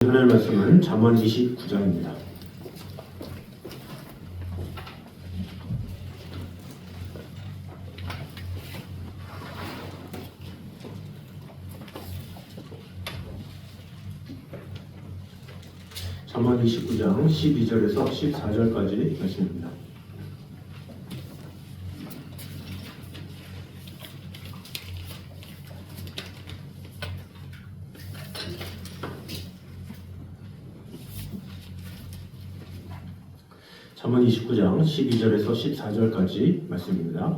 하나님 말씀은 잠언 29장입니다. 잠언 29장 12절에서 14절까지 말씀입니다. 잠언 29장 12절에서 14절까지 말씀입니다.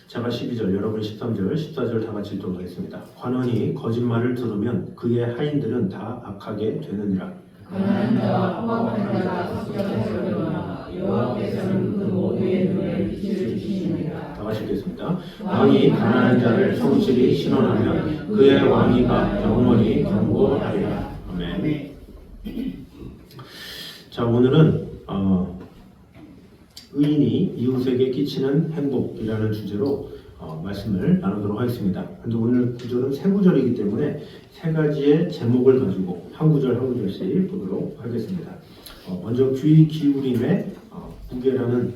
제가 12절, 여러분 13절, 14절 다 같이 읽도록 하겠습니다. 관원이 거짓말을 들으면 그의 하인들은 다 악하게 되느니라. 가난한 자와 포함한 자가 섭섭하려나 여호와께서는 그 모두의 눈에 빛을 비추시느니라. 다 같이 읽겠습니다. 왕이 가난한 자를 성실히 신원하면 그의 왕위가 영원히 견고하리라. 아멘. 자, 오늘은 의인이 이웃에게 끼치는 행복이라는 주제로 말씀을 나누도록 하겠습니다. 그런데 오늘 구절은 세 구절이기 때문에 세 가지의 제목을 가지고 한 구절 한 구절씩 보도록 하겠습니다. 먼저 귀 기울임의 무게라는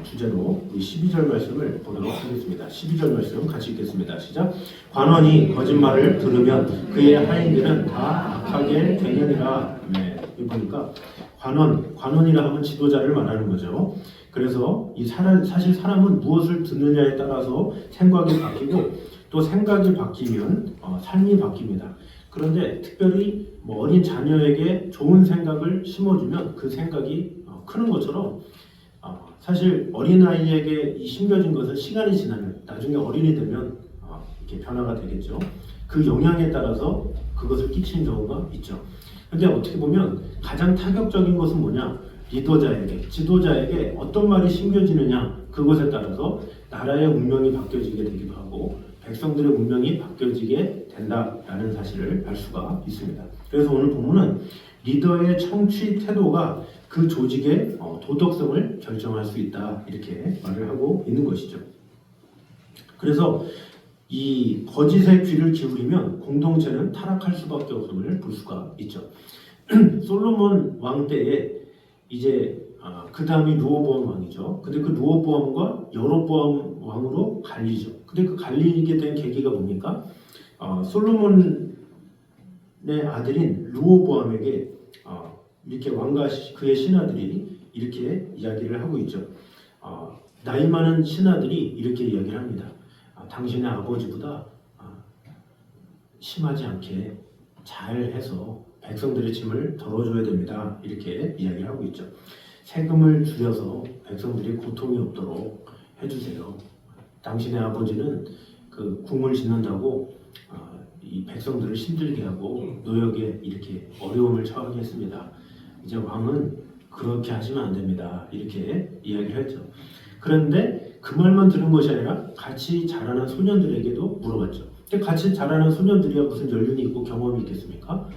주제로 12절 말씀을 보도록 하겠습니다. 12절 말씀 같이 읽겠습니다. 시작. 관원이 거짓말을 들으면 그의 하인들은 다 악하게 되느니라. 네, 여기 보니까 관원이라 하면 지도자를 말하는 거죠. 그래서 사실 사람은 무엇을 듣느냐에 따라서 생각이 바뀌고 또 생각이 바뀌면 삶이 바뀝니다. 그런데 특별히 어린 자녀에게 좋은 생각을 심어주면 그 생각이 크는 것처럼 사실 어린아이에게 심겨진 것은 시간이 지나면 나중에 어린이 되면 이렇게 변화가 되겠죠. 그 영향에 따라서 그것을 끼치는 경우가 있죠. 근데 어떻게 보면 가장 타격적인 것은 뭐냐? 리더자에게, 지도자에게 어떤 말이 심겨지느냐, 그것에 따라서 나라의 운명이 바뀌어지게 되기도 하고 백성들의 운명이 바뀌어지게 된다라는 사실을 알 수가 있습니다. 그래서 오늘 본문은 리더의 청취 태도가 그 조직의 도덕성을 결정할 수 있다, 이렇게 말을 하고 있는 것이죠. 그래서 이 거짓의 귀를 기울이면 공동체는 타락할 수밖에 없음을 볼 수가 있죠. 솔로몬 왕 때에 이제 그 다음이 르호보암 왕이죠. 근데 그 르호보암과 여로보암 왕으로 갈리죠. 근데 그 갈리게 된 계기가 뭡니까? 솔로몬의 아들인 르호보암에게 이렇게 왕과 그의 신하들이 이렇게 이야기를 하고 있죠. 나이 많은 신하들이 이렇게 이야기를 합니다. 당신의 아버지보다 심하지 않게 잘해서 백성들의 짐을 덜어줘야 됩니다. 이렇게 이야기를 하고 있죠. 세금을 줄여서 백성들이 고통이 없도록 해주세요. 당신의 아버지는 그 궁을 짓는다고 이 백성들을 힘들게 하고 노역에 이렇게 어려움을 처하게 했습니다. 이제 왕은 그렇게 하시면 안 됩니다. 이렇게 이야기를 했죠. 그런데 그 말만 들은 것이 아니라 같이 자라는 소년들에게도 물어봤죠. 근데 같이 자라는 소년들이야 무슨 연륜이 있고 경험이 있겠습니까?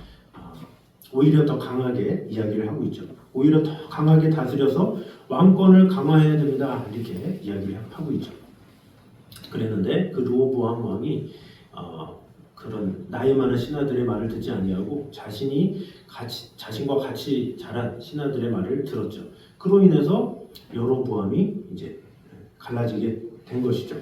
오히려 더 강하게 이야기를 하고 있죠. 오히려 더 강하게 다스려서 왕권을 강화해야 됩니다. 이렇게 이야기를 하고 있죠. 그랬는데 그 르호보암 왕이 그런 나이 많은 신하들의 말을 듣지 아니하고 자신과 같이 자란 신하들의 말을 들었죠. 그로 인해서 여로보암이 이제 갈라지게 된 것이죠.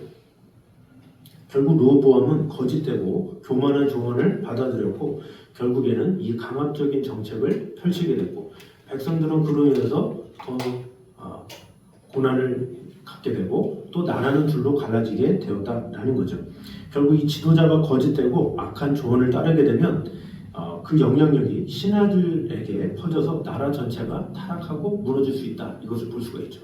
결국 르호보암은 거짓되고 교만한 조언을 받아들였고 결국에는 이 강압적인 정책을 펼치게 됐고 백성들은 그로 인해서 더 고난을 갖게 되고 또 나라는 둘로 갈라지게 되었다라는 거죠. 결국 이 지도자가 거짓되고 악한 조언을 따르게 되면 그 영향력이 신하들에게 퍼져서 나라 전체가 타락하고 무너질 수 있다. 이것을 볼 수가 있죠.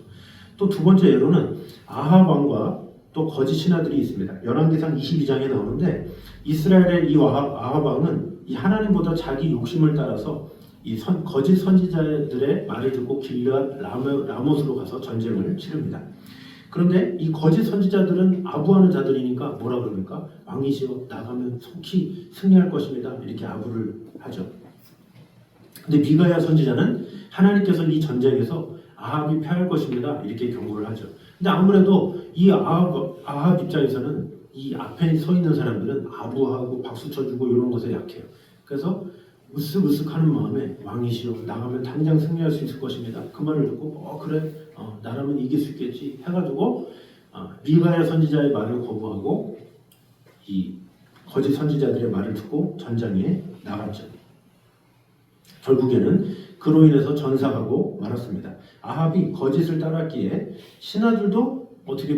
또 두 번째 예로는 아합 왕과 또 거짓 신하들이 있습니다. 열왕기상 22장에 나오는데 이스라엘의 이 아합 왕은 이 하나님보다 자기 욕심을 따라서 이 거짓 선지자들의 말을 듣고 길르앗 라못으로 가서 전쟁을 치릅니다. 그런데 이 거짓 선지자들은 아부하는 자들이니까 뭐라 그럽니까? 왕이시여 나가면 속히 승리할 것입니다. 이렇게 아부를 하죠. 근데 미가야 선지자는 하나님께서 이 전쟁에서 아합이 패할 것입니다. 이렇게 경고를 하죠. 근데 아무래도 이 아합 입장에서는 이 앞에 서 있는 사람들은 아부하고 박수 쳐주고 이런 것에 약해요. 그래서 으쓱으쓱하는 마음에 왕이시여 나가면 당장 승리할 수 있을 것입니다. 그 말을 듣고 그래 나라면 이길 수 있겠지 해가지고 미가야 선지자의 말을 거부하고 이 거짓 선지자들의 말을 듣고 전장에 나갔죠. 결국에는 그로 인해서 전사하고 말았습니다. 아합이 거짓을 따랐기에 신하들도 어떻게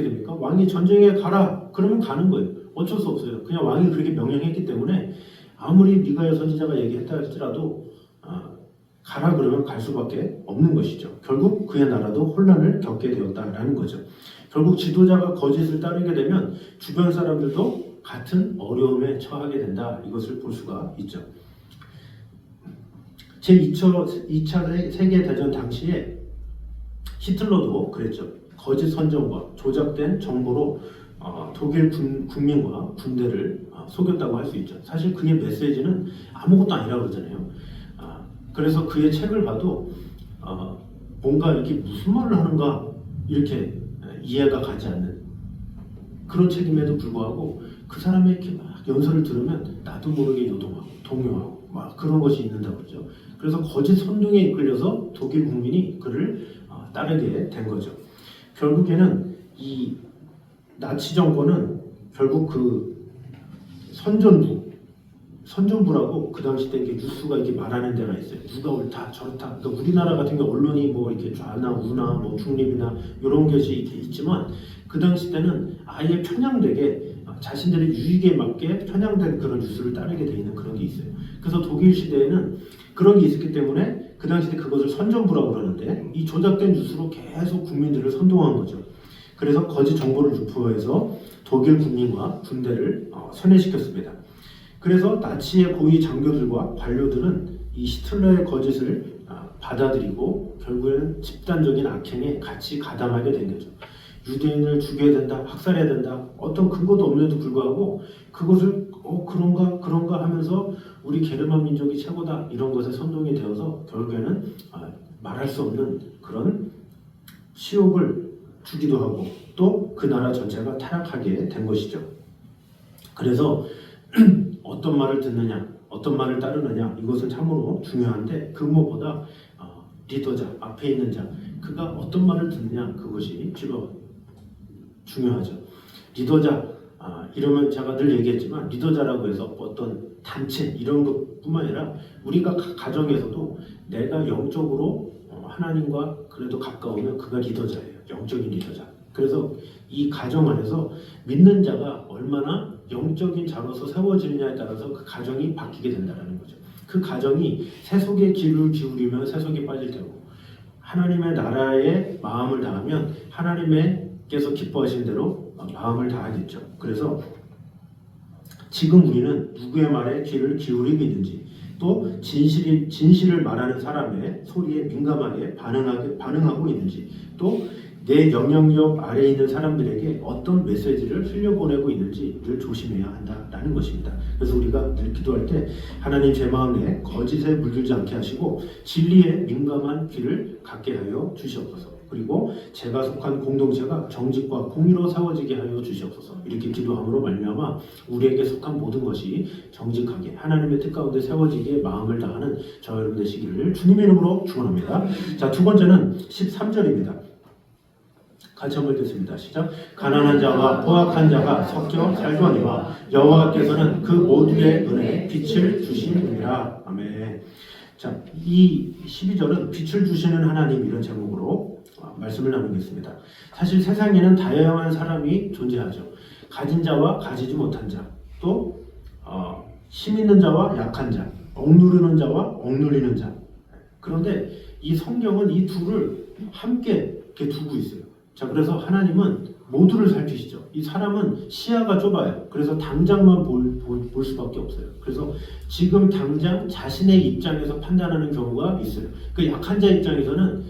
됩니까? 왕이 전쟁에 가라 그러면 가는 거예요. 어쩔 수 없어요. 그냥 왕이 그렇게 명령했기 때문에 아무리 미가야 선지자가 얘기했다 할지라도 가라 그러면 갈 수밖에 없는 것이죠. 결국 그의 나라도 혼란을 겪게 되었다라는 거죠. 결국 지도자가 거짓을 따르게 되면 주변 사람들도 같은 어려움에 처하게 된다. 이것을 볼 수가 있죠. 제2차 세계대전 당시에 히틀러도 그랬죠. 거짓 선전과 조작된 정보로 독일 국민과 군대를 속였다고 할 수 있죠. 사실 그의 메시지는 아무것도 아니라고 그러잖아요. 그래서 그의 책을 봐도 뭔가 이렇게 무슨 말을 하는가 이렇게 이해가 가지 않는 그런 책임에도 불구하고 그 사람의 이렇게 막 연설을 들으면 나도 모르게 요동하고 동요하고 막 그런 것이 있는다고 그러죠. 그래서 거짓 선동에 이끌려서 독일 국민이 그를 따르게 된 거죠. 결국에는 이 나치 정권은 결국 그 선전부라고 그 당시 때 이렇게 뉴스가 이렇게 말하는 데가 있어요. 누가 옳다 저렇다. 그러니까 우리나라 같은 경우 언론이 뭐 이렇게 좌나 우나 뭐 중립이나 이런 것이 이렇게 있지만 그 당시 때는 아예 편향되게 자신들의 유익에 맞게 편향된 그런 뉴스를 따르게 돼 있는 그런 게 있어요. 그래서 독일 시대에는 그런 게 있었기 때문에 그 당시 때 그것을 선전부라고 그러는데 이 조작된 뉴스로 계속 국민들을 선동한 거죠. 그래서 거짓 정보를 유포해서 독일 국민과 군대를 세뇌시켰습니다. 그래서 나치의 고위 장교들과 관료들은 이 히틀러의 거짓을 받아들이고 결국에는 집단적인 악행에 같이 가담하게 된 거죠. 유대인을 죽여야 된다, 학살해야 된다, 어떤 근거도 없는데도 불구하고 그것을 그런가 하면서 우리 게르만 민족이 최고다 이런 것에 선동이 되어서 결국에는 말할 수 없는 그런 시욕을 주기도 하고 또 그 나라 전체가 타락하게 된 것이죠. 그래서 어떤 말을 듣느냐, 어떤 말을 따르느냐 이것은 참으로 중요한데 그 무엇보다 리더자, 앞에 있는 자, 그가 어떤 말을 듣느냐 그것이 중요하죠. 리더자, 이러면 제가 늘 얘기했지만 리더자라고 해서 어떤 단체 이런 것뿐만 아니라 우리가 가정에서도 내가 영적으로 하나님과 그래도 가까우면 그가 리더자예요. 영적인 리더자. 그래서 이 가정 안에서 믿는 자가 얼마나 영적인 자로서 세워지느냐에 따라서 그 가정이 바뀌게 된다는 거죠. 그 가정이 세속의 길을 기울이면 세속에 빠질 테고 하나님의 나라에 마음을 다하면 하나님께서 기뻐하신 대로 마음을 다하겠죠. 그래서 지금 우리는 누구의 말에 귀를 기울이고 있는지 또 진실을 말하는 사람의 소리에 민감하게 반응하고 있는지 또 내 영향력 아래에 있는 사람들에게 어떤 메시지를 흘려보내고 있는지를 조심해야 한다라는 것입니다. 그래서 우리가 늘 기도할 때 하나님 제 마음에 거짓에 물들지 않게 하시고 진리에 민감한 귀를 갖게 하여 주시옵소서. 그리고 제가 속한 공동체가 정직과 공의로 세워지게 하여 주시옵소서. 이렇게 기도함으로 말미암아 우리에게 속한 모든 것이 정직하게 하나님의 뜻 가운데 세워지기에 마음을 다하는 저 여러분 되시기를 주님의 이름으로 축원합니다. 자, 두 번째는 13절입니다. 같이 한번 읽겠습니다. 시작. 가난한 자와 포악한 자가 섞여 살거니와 여호와께서는 그 모두의 눈에 빛을 주시느니라. 아멘. 자, 이 12절은 빛을 주시는 하나님 이런 제목으로 말씀을 나누겠습니다. 사실 세상에는 다양한 사람이 존재하죠. 가진 자와 가지지 못한 자, 또 힘 있는 자와 약한 자, 억누르는 자와 억눌리는 자. 그런데 이 성경은 이 둘을 함께 이렇게 두고 있어요. 자, 그래서 하나님은 모두를 살피시죠. 이 사람은 시야가 좁아요. 그래서 당장만 볼 수밖에 없어요. 그래서 지금 당장 자신의 입장에서 판단하는 경우가 있어요. 그 약한 자 입장에서는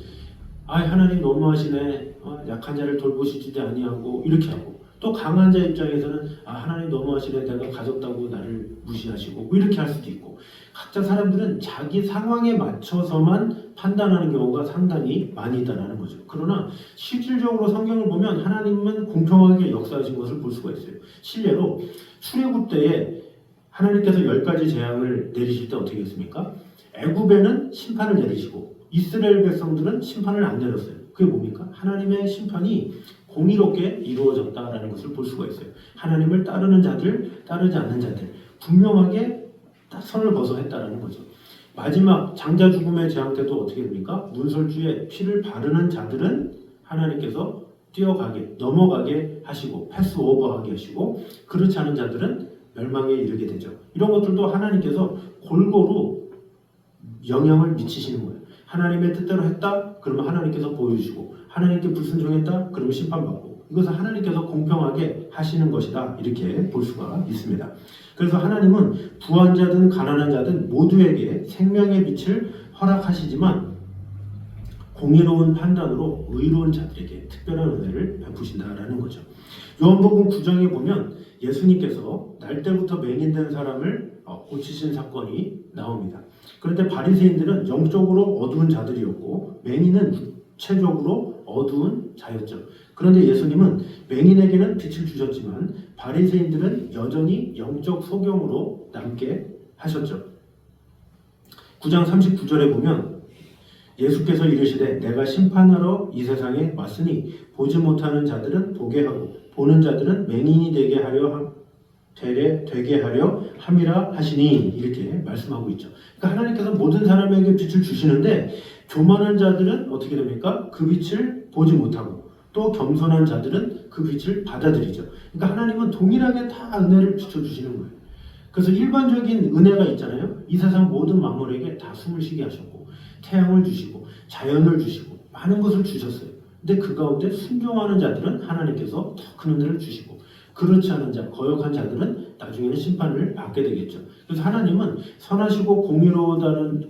하나님 너무하시네. 약한 자를 돌보시지도 아니하고 이렇게 하고 또 강한 자 입장에서는 하나님 너무하시네. 내가 가졌다고 나를 무시하시고 뭐 이렇게 할 수도 있고 각자 사람들은 자기 상황에 맞춰서만 판단하는 경우가 상당히 많이 있다는 거죠. 그러나 실질적으로 성경을 보면 하나님은 공평하게 역사하신 것을 볼 수가 있어요. 실례로 출애굽 때에 하나님께서 10가지 재앙을 내리실 때 어떻게 했습니까? 애굽에는 심판을 내리시고 이스라엘 백성들은 심판을 안 내렸어요. 그게 뭡니까? 하나님의 심판이 공의롭게 이루어졌다라는 것을 볼 수가 있어요. 하나님을 따르는 자들, 따르지 않는 자들 분명하게 딱 선을 벗어 했다라는 거죠. 마지막 장자 죽음의 재앙 때도 어떻게 됩니까? 문설주에 피를 바르는 자들은 하나님께서 뛰어가게, 넘어가게 하시고 패스오버하게 하시고 그렇지 않은 자들은 멸망에 이르게 되죠. 이런 것들도 하나님께서 골고루 영향을 미치시는 거예요. 하나님의 뜻대로 했다? 그러면 하나님께서 보여주시고 하나님께 불순종했다? 그러면 심판받고 이것은 하나님께서 공평하게 하시는 것이다 이렇게 볼 수가 있습니다. 그래서 하나님은 부한 자든 가난한 자든 모두에게 생명의 빛을 허락하시지만 공의로운 판단으로 의로운 자들에게 특별한 은혜를 베푸신다라는 거죠. 요한복음 9장에 보면 예수님께서 날 때부터 맹인된 사람을 고치신 사건이 나옵니다. 그런데 바리새인들은 영적으로 어두운 자들이었고 맹인은 육체적으로 어두운 자였죠. 그런데 예수님은 맹인에게는 빛을 주셨지만 바리새인들은 여전히 영적 소경으로 남게 하셨죠. 9장 39절에 보면 예수께서 이르시되 내가 심판하러 이 세상에 왔으니 보지 못하는 자들은 보게 하고 보는 자들은 맹인이 되게 하려 함이라 하시니 이렇게 말씀하고 있죠. 그러니까 하나님께서 모든 사람에게 빛을 주시는데 교만한 자들은 어떻게 됩니까? 그 빛을 보지 못하고 또 겸손한 자들은 그 빛을 받아들이죠. 그러니까 하나님은 동일하게 다 은혜를 비춰주시는 거예요. 그래서 일반적인 은혜가 있잖아요. 이 세상 모든 만물에게 다 숨을 쉬게 하셨고 태양을 주시고 자연을 주시고 많은 것을 주셨어요. 근데 그 가운데 순종하는 자들은 하나님께서 더 큰 은혜를 주시고 그렇지 않은 자, 거역한 자들은 나중에는 심판을 받게 되겠죠. 그래서 하나님은 선하시고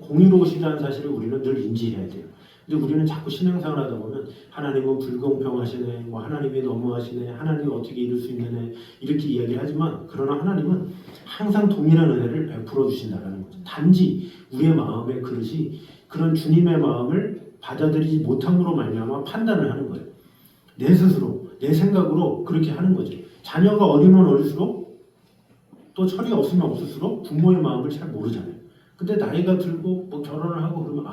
공의로우시다는 사실을 우리는 늘 인지해야 돼요. 근데 우리는 자꾸 신앙생활 하다 보면 하나님은 불공평하시네, 뭐 하나님이 너무하시네, 하나님이 어떻게 이룰 수 있느냐 이렇게 이야기를 하지만 그러나 하나님은 항상 동일한 은혜를 베풀어 주신다는 거죠. 단지 우리의 마음의 그릇이 그런 주님의 마음을 받아들이지 못함으로 말미암아 판단을 하는 거예요. 내 스스로, 내 생각으로 그렇게 하는 거죠. 자녀가 어리면 어릴수록 또 철이 없으면 없을수록 부모의 마음을 잘 모르잖아요. 근데 나이가 들고 뭐 결혼을 하고 그러면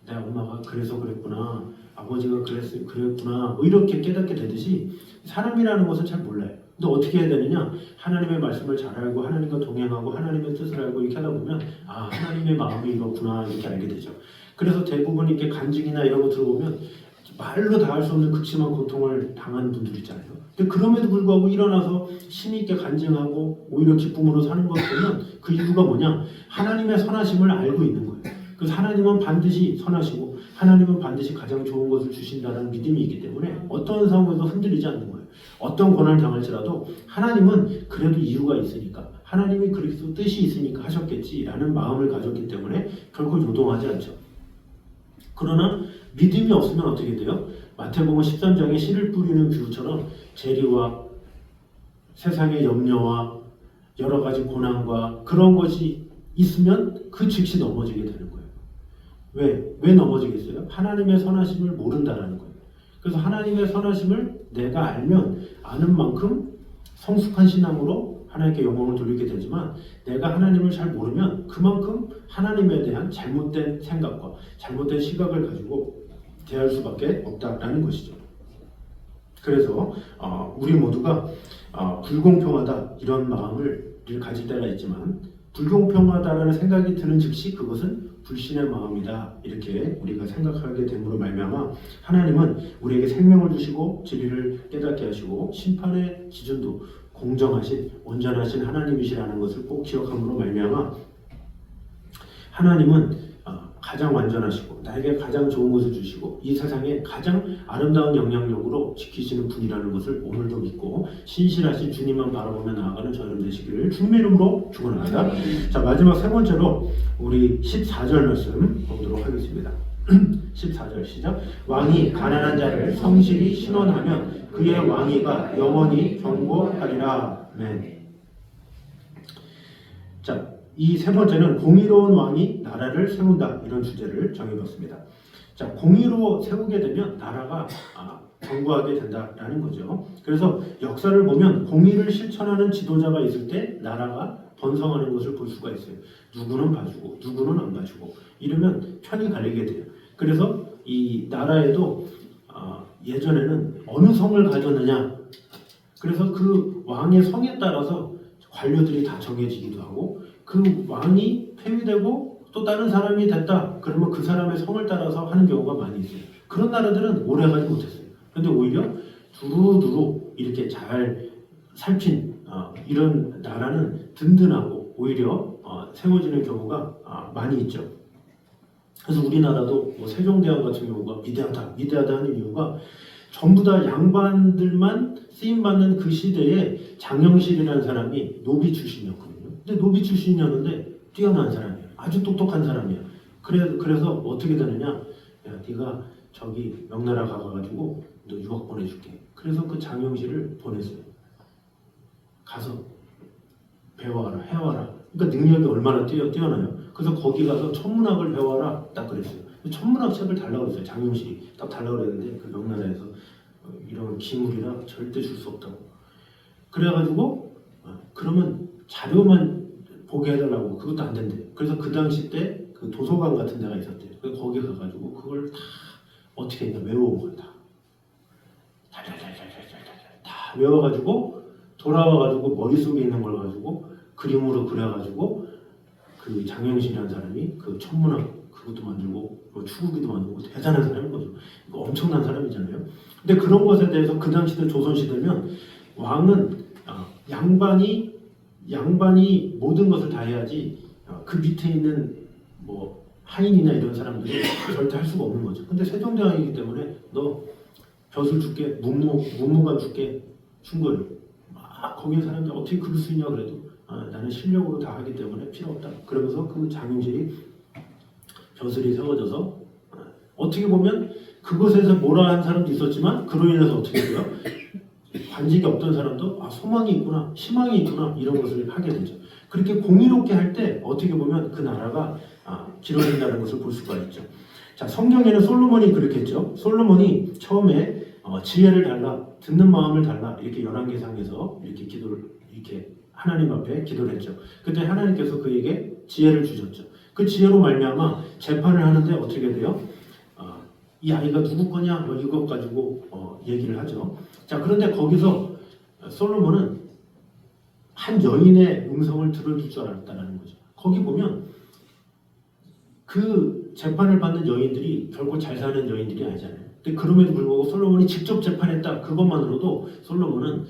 내 엄마가 그래서 그랬구나, 아버지가 그랬구나 뭐 이렇게 깨닫게 되듯이 사람이라는 것은 잘 몰라요. 근데 어떻게 해야 되느냐? 하나님의 말씀을 잘 알고 하나님과 동행하고 하나님의 뜻을 알고 이렇게 하다 보면 하나님의 마음이 이렇구나 이렇게 알게 되죠. 그래서 대부분 이렇게 간증이나 이런 거 들어보면 말로 다 할 수 없는 극심한 고통을 당한 분들 있잖아요. 근데 그럼에도 불구하고 일어나서 힘있게 간증하고 오히려 기쁨으로 사는 것 보면 그 이유가 뭐냐? 하나님의 선하심을 알고 있는 거예요. 그래서 하나님은 반드시 선하시고 하나님은 반드시 가장 좋은 것을 주신다는 믿음이 있기 때문에 어떤 상황에서 흔들리지 않는 거예요. 어떤 고난을 당할지라도 하나님은 그래도 이유가 있으니까 하나님이 그리스도 뜻이 있으니까 하셨겠지라는 마음을 가졌기 때문에 결코 요동하지 않죠. 그러나 믿음이 없으면 어떻게 돼요? 마태복음 13장에 씨를 뿌리는 비유처럼 재리와 세상의 염려와 여러 가지 고난과 그런 것이 있으면 그 즉시 넘어지게 되는 거예요. 왜 넘어지겠어요? 하나님의 선하심을 모른다라는 거예요. 그래서 하나님의 선하심을 내가 알면 아는 만큼 성숙한 신앙으로 하나님께 영광을 돌리게 되지만 내가 하나님을 잘 모르면 그만큼 하나님에 대한 잘못된 생각과 잘못된 시각을 가지고 대할 수밖에 없다라는 것이죠. 그래서 우리 모두가 불공평하다 이런 마음을 가질 때가 있지만 불공평하다라는 생각이 드는 즉시 그것은 불신의 마음이다 이렇게 우리가 생각하게 됨으로 말미암아 하나님은 우리에게 생명을 주시고 진리를 깨닫게 하시고 심판의 기준도 공정하신 온전하신 하나님이시라는 것을 꼭 기억함으로 말미암아 하나님은 가장 완전하시고 나에게 가장 좋은 것을 주시고 이 세상에 가장 아름다운 영향력으로 지키시는 분이라는 것을 오늘도 믿고 신실하신 주님만 바라보며 나아가는 저희들 되시기를 주님의 이름으로 축원합니다. 자, 마지막 세 번째로 우리 14절 말씀 보도록 하겠습니다. 14절 시작. 왕이 가난한 자를 성실히 신원하면 그의 왕위가 영원히 견고하리라. 아멘. 자, 이 세 번째는 공의로운 왕이 나라를 세운다 이런 주제를 정해봤습니다. 자, 공의로 세우게 되면 나라가 견고하게 된다라는 거죠. 그래서 역사를 보면 공의를 실천하는 지도자가 있을 때 나라가 번성하는 것을 볼 수가 있어요. 누구는 봐주고 누구는 안 봐주고 이러면 편이 갈리게 돼요. 그래서 이 나라에도 예전에는 어느 성을 가졌느냐, 그래서 그 왕의 성에 따라서 관료들이 다 정해지기도 하고, 그 왕이 폐위되고 또 다른 사람이 됐다 그러면 그 사람의 성을 따라서 하는 경우가 많이 있어요. 그런 나라들은 오래 가지 못했어요. 그런데 오히려 두루두루 이렇게 잘 살핀 이런 나라는 든든하고 오히려 세워지는 경우가 많이 있죠. 그래서 우리나라도 뭐 세종대왕 같은 경우가 위대하다 하는 이유가 전부 다 양반들만 쓰임받는 그 시대에 장영실이라는 사람이 노비 출신이었거든요. 근데 노비 출신이었는데 뛰어난 사람이에요. 아주 똑똑한 사람이에요. 그래서 어떻게 되느냐? 야, 네가 저기 명나라 가가지고 너 유학 보내줄게. 그래서 그 장영실을 보냈어요. 가서 배워와라, 해와라. 그러니까 능력이 얼마나 뛰어나요. 그래서 거기 가서 천문학을 배워라 딱 그랬어요. 천문학 책을 달라고 그랬어요. 장영실이 딱 달라고 그랬는데 그 명나라에서 이런 기물이라 절대 줄 수 없다고. 그래가지고 그러면 자료만 보게 해달라고. 그것도 안 된대. 그래서 그 당시 때 그 도서관 같은 데가 있었대요. 그래서 거기 가가지고 그걸 다 어떻게 했냐, 외워온 거야. 다 외워가지고 돌아와가지고 머릿속에 있는 걸 가지고 그림으로 그려가지고 그 장영실이라는 사람이 그 천문학 그것도 만들고 뭐 추구기도 만들고 대단한 사람인 거죠. 이거 엄청난 사람이잖아요. 근데 그런 것에 대해서 그 당시대 조선시대면 왕은 양반이 모든 것을 다 해야지 그 밑에 있는 뭐 하인이나 이런 사람들이 절대 할 수가 없는 거죠. 근데 세종대왕이기 때문에 너 벼슬 줄게, 문무관 줄게 준 거예요. 거기 사람들 어떻게 그럴 수 있냐 그래도 나는 실력으로 다 하기 때문에 필요 없다. 그러면서 그 장영실이 벼슬이 세워져서 어떻게 보면 그곳에서 뭐라 한 사람도 있었지만 그로 인해서 어떻게 돼요? 관직이 없던 사람도 소망이 있구나, 희망이 있구나 이런 것을 하게 되죠. 그렇게 공의롭게 할 때 어떻게 보면 그 나라가 길어진다는 것을 볼 수가 있죠. 자, 성경에는 솔로몬이 그렇게 했죠. 솔로몬이 처음에 지혜를 달라, 듣는 마음을 달라 이렇게 열왕기상에서 이렇게 하나님 앞에 기도를 했죠. 그때 하나님께서 그에게 지혜를 주셨죠. 그 지혜로 말미암아 재판을 하는데 어떻게 돼요? 이 아이가 누구 거냐 뭐 이것 가지고 얘기를 하죠. 자, 그런데 거기서 솔로몬은 한 여인의 음성을 들어줄 줄 알았다는 거죠. 거기 보면 그 재판을 받는 여인들이 결코 잘 사는 여인들이 아니잖아요. 근데 그럼에도 불구하고 솔로몬이 직접 재판했다. 그것만으로도 솔로몬은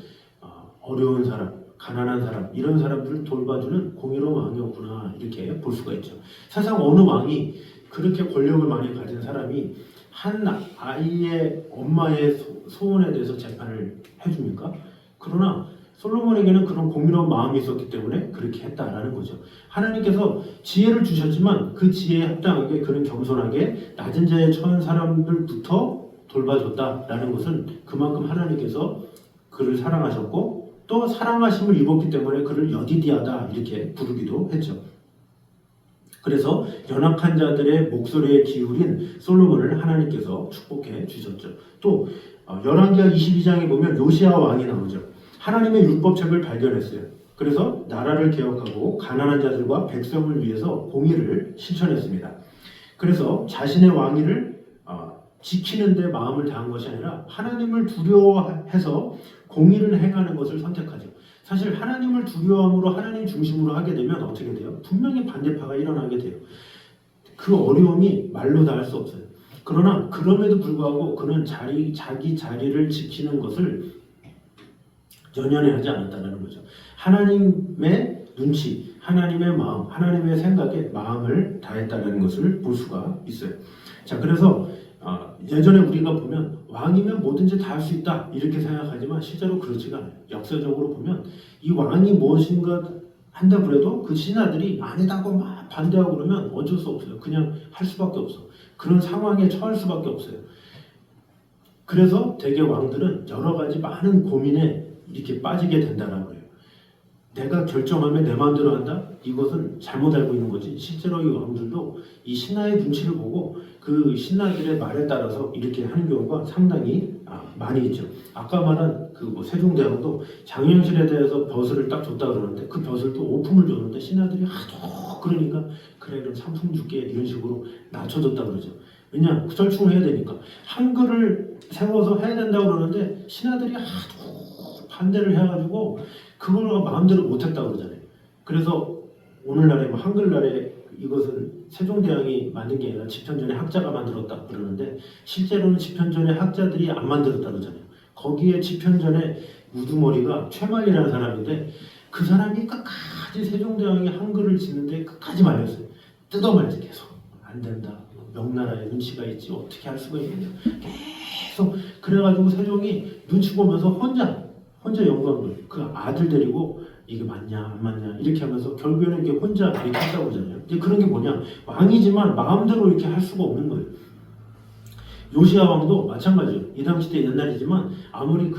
어려운 사람, 가난한 사람 이런 사람들을 돌봐주는 공의로운 왕이었구나 이렇게 볼 수가 있죠. 사실 어느 왕이 그렇게 권력을 많이 가진 사람이 한 아이의 엄마의 소원에 대해서 재판을 해줍니까? 그러나 솔로몬에게는 그런 공의로운 마음이 있었기 때문에 그렇게 했다라는 거죠. 하나님께서 지혜를 주셨지만 그 지혜에 합당하게 그는 겸손하게 낮은 자에 처한 사람들부터 돌봐줬다라는 것은 그만큼 하나님께서 그를 사랑하셨고 또 사랑하심을 입었기 때문에 그를 여디디하다 이렇게 부르기도 했죠. 그래서 연약한 자들의 목소리에 기울인 솔로몬을 하나님께서 축복해 주셨죠. 또 열왕기하 22장에 보면 요시야 왕이 나오죠. 하나님의 율법책을 발견했어요. 그래서 나라를 개혁하고 가난한 자들과 백성을 위해서 공의를 실천했습니다. 그래서 자신의 왕위를 지키는 데 마음을 다한 것이 아니라 하나님을 두려워해서 공의를 행하는 것을 선택하죠. 사실 하나님을 두려움으로 하나님 중심으로 하게 되면 어떻게 돼요? 분명히 반대파가 일어나게 돼요. 그 어려움이 말로 다 할 수 없어요. 그러나 그럼에도 불구하고 그는 자기 자리를 지키는 것을 연연해 하지 않았다는 거죠. 하나님의 눈치, 하나님의 마음, 하나님의 생각에 마음을 다했다는 것을 볼 수가 있어요. 자, 그래서 예전에 우리가 보면 왕이면 뭐든지 다 할 수 있다 이렇게 생각하지만 실제로 그렇지가 않아요. 역사적으로 보면 이 왕이 무엇인가 한다 그래도 그 신하들이 아니다고 막 반대하고 그러면 어쩔 수 없어요. 그냥 할 수밖에 없어. 그런 상황에 처할 수밖에 없어요. 그래서 대개 왕들은 여러 가지 많은 고민에 이렇게 빠지게 된다라고 해요. 내가 결정하면 내 마음대로 한다? 이것은 잘못 알고 있는 거지. 실제로 이 왕들도 이 신하의 눈치를 보고 그 신하들의 말에 따라서 이렇게 하는 경우가 상당히 많이 있죠. 아까 말한 그 뭐 세종대왕도 장영실에 대해서 벼슬을 딱 줬다 그러는데 그 벼슬 또 오품을 줬는데 신하들이 하도 그러니까 그래 그럼 상품 줄게 이런 식으로 낮춰줬다 그러죠. 왜냐 구설충을 해야 되니까 한글을 세워서 해야 된다고 그러는데 신하들이 하도 반대를 해가지고 그걸 마음대로 못했다 그러잖아요. 그래서 오늘날에 뭐 한글날에 이것은 세종대왕이 만든 게 아니라 집현전의 학자가 만들었다 그러는데 실제로는 집현전의 학자들이 안 만들었다 그러잖아요. 거기에 집현전의 우두머리가 최만리라는 사람인데 그 사람이 끝까지 세종대왕이 한글을 짓는데 끝까지 말렸어요. 뜯어 말지 계속 안 된다. 명나라에 눈치가 있지 어떻게 할 수가 있느냐. 계속 그래가지고 세종이 눈치 보면서 혼자 영광을 그 아들 데리고 이게 맞냐 안 맞냐 이렇게 하면서 결국에는 이게 혼자 이렇게 한다고 하잖아요. 이제 그런 게 뭐냐 왕이지만 마음대로 이렇게 할 수가 없는 거예요. 요시야 왕도 마찬가지예요. 이 당시 때 옛날이지만 아무리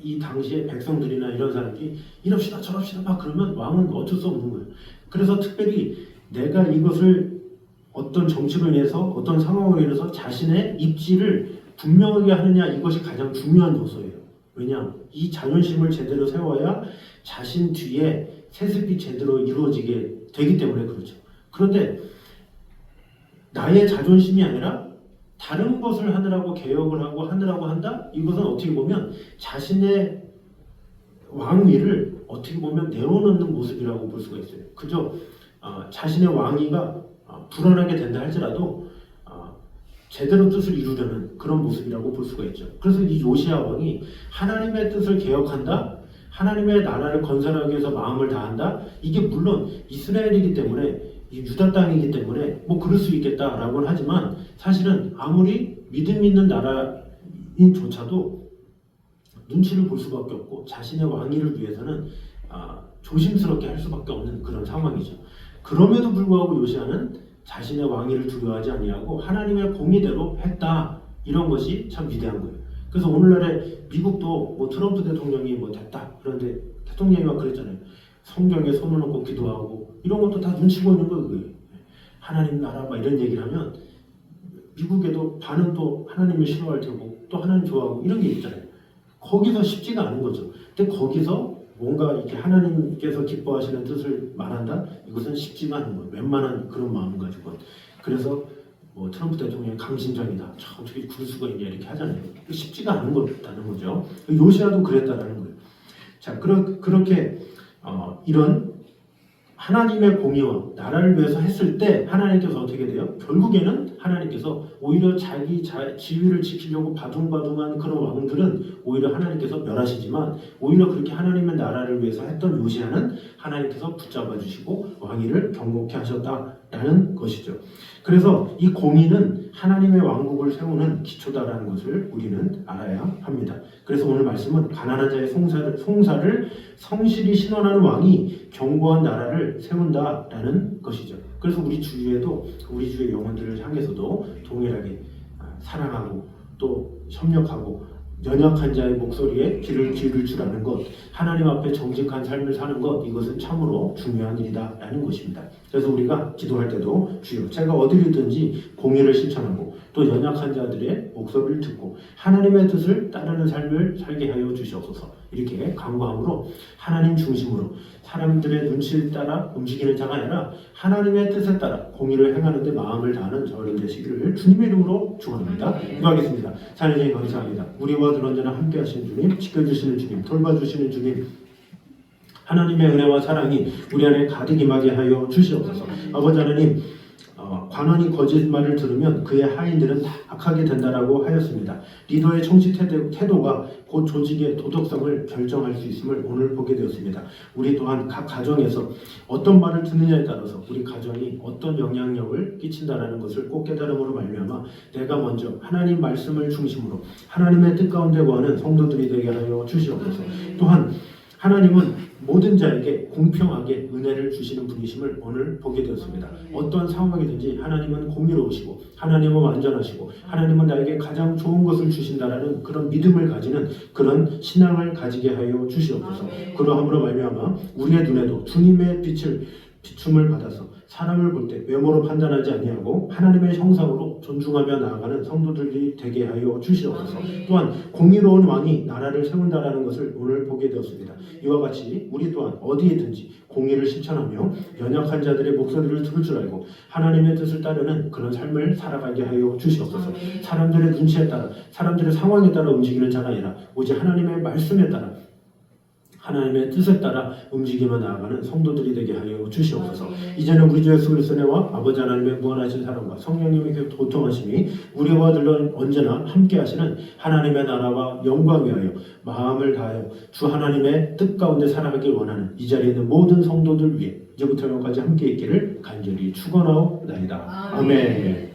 이 당시에 백성들이나 이런 사람들이 이럽시다 저럽시다 막 그러면 왕은 어쩔 수 없는 거예요. 그래서 특별히 내가 이것을 어떤 정치로 인해서 어떤 상황으로 인해서 자신의 입지를 분명하게 하느냐 이것이 가장 중요한 요소예요. 왜냐? 이 자존심을 제대로 세워야 자신 뒤에 세습이 제대로 이루어지게 되기 때문에 그렇죠. 그런데 나의 자존심이 아니라 다른 것을 하느라고 개혁을 하고 하느라고 한다? 이것은 어떻게 보면 자신의 왕위를 어떻게 보면 내려놓는 모습이라고 볼 수가 있어요. 그저 자신의 왕위가 불안하게 된다 할지라도 제대로 뜻을 이루려는 그런 모습이라고 볼 수가 있죠. 그래서 이 요시야 왕이 하나님의 뜻을 개혁한다, 하나님의 나라를 건설하기 위해서 마음을 다한다. 이게 물론 이스라엘이기 때문에 유다 땅이기 때문에 뭐 그럴 수 있겠다라고는 하지만 사실은 아무리 믿음 있는 나라인조차도 눈치를 볼 수밖에 없고 자신의 왕위를 위해서는 조심스럽게 할 수밖에 없는 그런 상황이죠. 그럼에도 불구하고 요시야는 자신의 왕위를 두려워하지 아니하고 하나님의 공의대로 했다. 이런 것이 참 위대한 거예요. 그래서 오늘날에 미국도 뭐 트럼프 대통령이 뭐 됐다. 그런데 대통령이 막 그랬잖아요. 성경에 손을 놓고 기도하고 이런 것도 다 눈치 보이는 거예요. 하나님 나라 막 이런 얘기를 하면 미국에도 반은 또 하나님을 싫어할 테고 또 하나님 좋아하고 이런 게 있잖아요. 거기서 쉽지가 않은 거죠. 근데 거기서 뭔가 이렇게 하나님께서 기뻐하시는 뜻을 말한다? 이것은 쉽지가 않은 거예요. 웬만한 그런 마음 가지고. 그래서 뭐 트럼프 대통령이 강심장이다. 참 어떻게 그럴 수가 있냐 이렇게 하잖아요. 쉽지가 않은 거다는 거죠. 요시야도 그랬다라는 거예요. 자, 그렇게 이런 하나님의 공의와 나라를 위해서 했을 때 하나님께서 어떻게 돼요? 결국에는 하나님께서 오히려 자기 지위를 지키려고 바둥바둥한 그런 왕들은 오히려 하나님께서 멸하시지만 오히려 그렇게 하나님의 나라를 위해서 했던 요시야는 하나님께서 붙잡아 주시고 왕위를 경고케 하셨다라는 것이죠. 그래서 이 공의는 하나님의 왕국을 세우는 기초다라는 것을 우리는 알아야 합니다. 그래서 오늘 말씀은 가난한 자의 송사를 성실히 신원하는 왕이 견고한 나라를 세운다라는 것이죠. 그래서 우리 주위에도 우리 주의 영혼들을 향해서도 동일하게 사랑하고 또 협력하고 연약한 자의 목소리에 귀를 기울일 줄 아는 것, 하나님 앞에 정직한 삶을 사는 것, 이것은 참으로 중요한 일이다라는 것입니다. 그래서 우리가 기도할 때도 주여 제가 어디를 있든지 공의를 실천하고 또 연약한 자들의 목소리를 듣고 하나님의 뜻을 따르는 삶을 살게 하여 주시옵소서. 이렇게 간구함으로 하나님 중심으로 사람들의 눈치를 따라 움직이는 자가 아니라 하나님의 뜻에 따라 공의를 행하는 데 마음을 다하는 저를 되시기를 주님의 이름으로 축원합니다. 기도하겠습니다. 하나님 감사합니다. 우리와 늘 언제나 함께 하시는 주님, 지켜주시는 주님, 돌봐주시는 주님, 하나님의 은혜와 사랑이 우리 안에 가득 임하게 하여 주시옵소서. 아버지 하나님, 관원이 거짓말을 들으면 그의 하인들은 다 악하게 된다라고 하였습니다. 리더의 정치 태도가 곧 조직의 도덕성을 결정할 수 있음을 오늘 보게 되었습니다. 우리 또한 각 가정에서 어떤 말을 듣느냐에 따라서 우리 가정이 어떤 영향력을 끼친다라는 것을 꼭 깨달음으로 말미암아 내가 먼저 하나님 말씀을 중심으로 하나님의 뜻 가운데 거하는 성도들이 되게 하여 주시옵소서. 또한 하나님은 모든 자에게 공평하게 은혜를 주시는 분이심을 오늘 보게 되었습니다. 어떠한 상황이든지 하나님은 공의로우시고 하나님은 완전하시고 하나님은 나에게 가장 좋은 것을 주신다라는 그런 믿음을 가지는 그런 신앙을 가지게 하여 주시옵소서. 그러함으로 말미암아 우리의 눈에도 주님의 비춤을 받아서 사람을 볼 때 외모로 판단하지 아니하고 하나님의 형상으로 존중하며 나아가는 성도들이 되게 하여 주시옵소서. 또한 공의로운 왕이 나라를 세운다라는 것을 오늘 보게 되었습니다. 이와 같이 우리 또한 어디에든지 공의를 실천하며 연약한 자들의 목소리를 들을 줄 알고 하나님의 뜻을 따르는 그런 삶을 살아가게 하여 주시옵소서. 사람들의 눈치에 따라 사람들의 상황에 따라 움직이는 자가 아니라 오직 하나님의 말씀에 따라 하나님의 뜻에 따라 움직이며 나아가는 성도들이 되게 하여 주시옵소서. 이제는 우리 주 예수 그리스도의 은혜와 아버지 하나님의 무한하신 사랑과 성령님의 교통하심이 우리와 늘 언제나 함께 하시는 하나님의 나라와 영광 위하여 마음을 다하여 주 하나님의 뜻 가운데 살아가길 원하는 이 자리에 있는 모든 성도들 위해 이제부터 영원까지 함께 있기를 간절히 축원하옵나이다. 아멘.